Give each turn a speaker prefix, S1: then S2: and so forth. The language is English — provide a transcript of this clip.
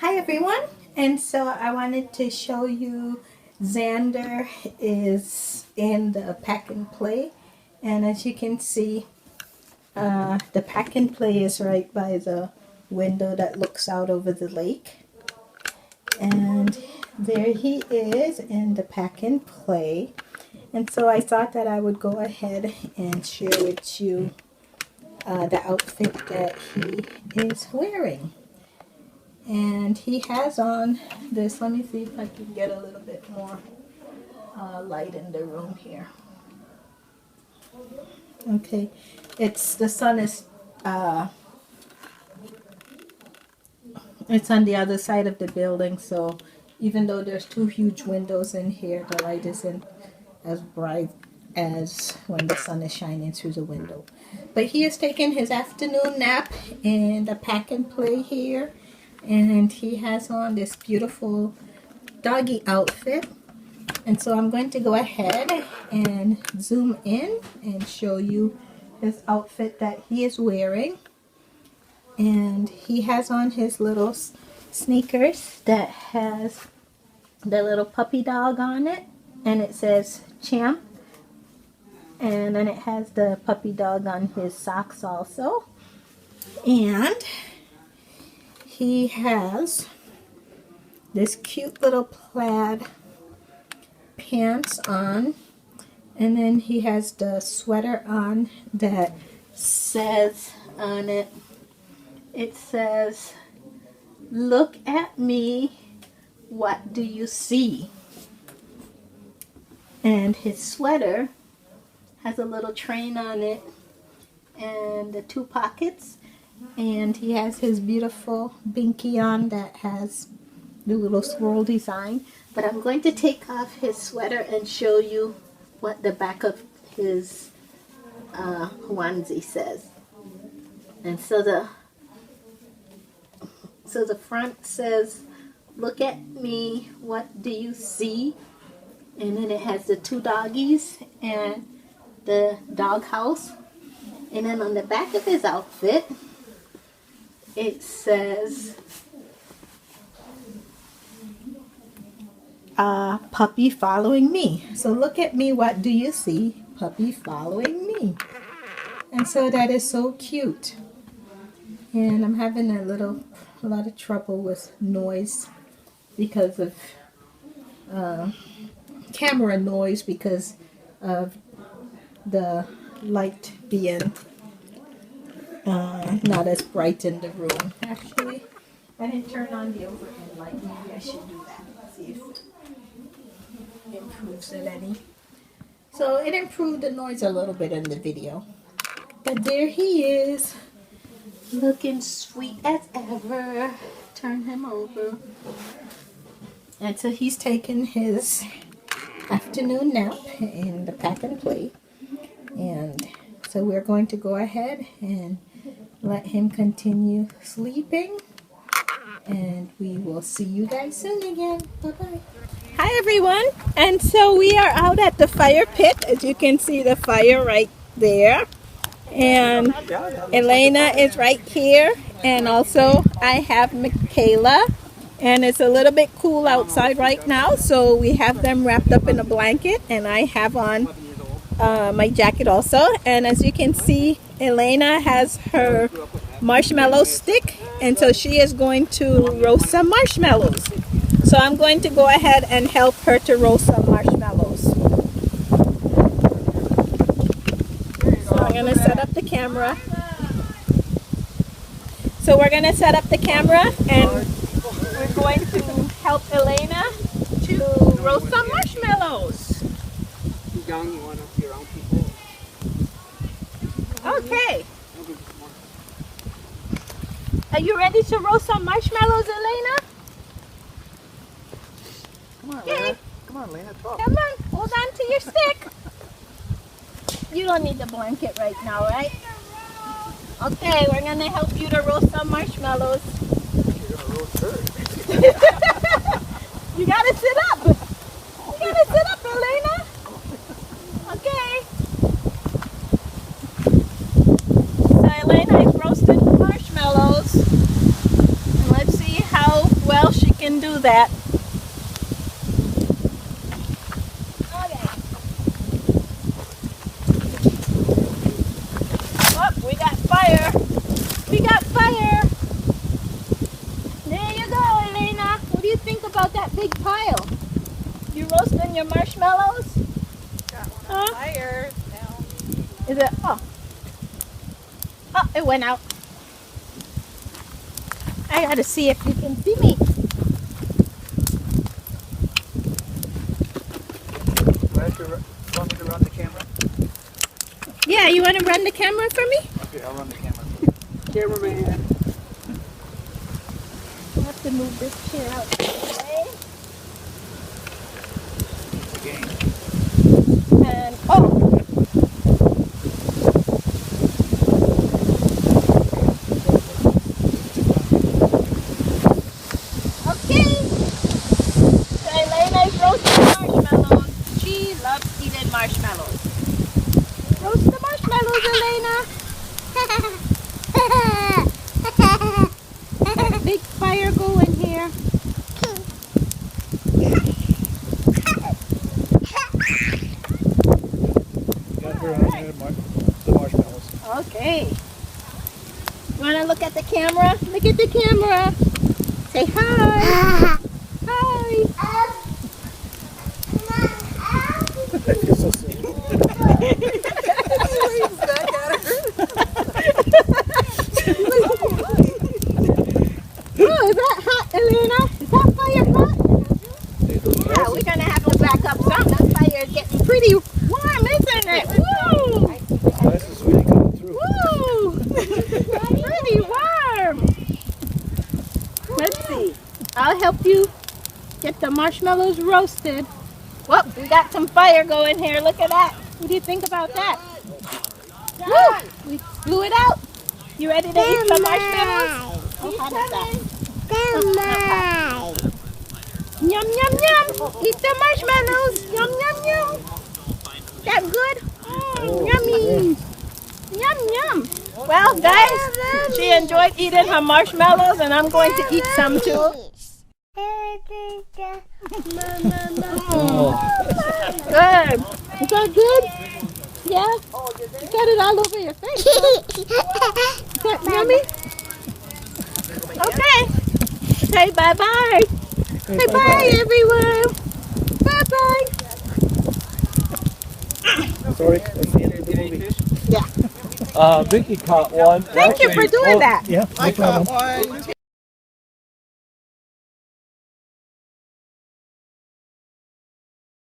S1: Hi everyone, and so I wanted to show you Xander is in the pack and play, and as you can see, the pack and play is right by the window that looks out over the lake, and there he is in the pack and play. And so I thought that I would go ahead and share with you the outfit that he is wearing. And he has on this, let me see if I can get a little bit more light in the room here. Okay, the sun is, it's on the other side of the building, so even though there's two huge windows in here, the light isn't as bright as when the sun is shining through the window. But he is taking his afternoon nap in the pack and play here. And he has on this beautiful doggy outfit. And so I'm going to go ahead and zoom in and show you his outfit that he is wearing. And he has on his little sneakers that has the little puppy dog on it. And it says Champ. And then it has the puppy dog on his socks also. And he has this cute little plaid pants on, and then he has the sweater on that says on it, it says, "Look at me, what do you see?" And his sweater has a little train on it and the two pockets. And he has his beautiful binky on that has the little swirl design. But I'm going to take off his sweater and show you what the back of his onesie says. And so the front says, "Look at me, what do you see?" And then it has the two doggies and the dog house. And then on the back of his outfit, it says, "Puppy following me." So look at me, what do you see? Puppy following me. And so that is so cute. And I'm having a lot of trouble with noise because of camera noise because of the light being not as bright in the room. Actually, I didn't turn on the overhead light. Maybe I should do that. See if it improves it any. So it improved the noise a little bit in the video. But there he is, looking sweet as ever. Turn him over. And so he's taking his afternoon nap in the pack and play. And so we're going to go ahead and let him continue sleeping, and we will see you guys soon again. Bye-bye. Hi everyone, and so we are out at the fire pit. As you can see, the fire right there, and Elayna is right here, and also I have Michaela, and it's a little bit cool outside right now, so we have them wrapped up in a blanket, and I have on my jacket also. And as you can see, Elayna has her marshmallow stick, and so she is going to roast some marshmallows. So I'm going to go ahead and help her to roast some marshmallows. So I'm going to set up the camera. So we're going to set up the camera, and we're going to help Elayna to roast some marshmallows.
S2: Young, you want to be around people.
S1: Okay. Are you ready to roast some marshmallows, Elayna?
S2: Come on,
S1: Okay.
S2: Elayna. Come on, Elayna, talk.
S1: Come on, hold on to your stick. You don't need the blanket right now, right? Okay, we're going to help you to roast some marshmallows.
S2: You're going to roast her.
S1: You got to sit up. You got to sit up, Elayna. Okay. So Elayna is roasting marshmallows. And let's see how well do that. Okay. Oh, we got fire. We got fire. There you go, Elayna. What do you think about that big pile? You roasting your marshmallows?
S3: Got one on fire now.
S1: Is it? Oh. Oh, it went out. I gotta see if you can see me.
S2: Want me to run the camera?
S1: Yeah, you want to run the camera for me?
S2: Okay, I'll run the camera. Cameraman.
S1: I have to move this chair out. Okay. And oh. Okay. So Elayna is roasting marshmallows. She loves eating marshmallows. Roast the marshmallows, Elayna. Got a big fire going here.
S2: Got her on there, the marshmallows.
S1: Okay. You want to look at the camera? Look at the camera. Say hi. Hi.
S2: I feel so silly.
S1: Oh, is that hot, Elayna? Is that fire hot? Yeah, we're going to have to back up some. That fire is getting pretty warm, isn't it? Woo!
S2: This is really coming through.
S1: Woo! Pretty warm. Let's see. I'll help you get the marshmallows roasted. Whoop, we got some fire going here. Look at that. What do you think about that? Woo! We blew it out. You ready to eat some marshmallows? Oh, how does that? Yum, yum, yum. Eat the marshmallows. Yum, yum, yum. That good? Yummy. Yum, yum. Well, guys, she enjoyed eating her marshmallows, and I'm going to eat some too. Good. Is that good? Yeah? You got it all over your face. Huh? Is that yummy? Okay. Say bye-bye. Say bye, everyone. Bye-bye.
S2: Sorry, that's the end of the movie.
S1: Yeah.
S4: Vicky caught one.
S1: Thank you for doing that.
S2: Yeah, no problem.
S3: One.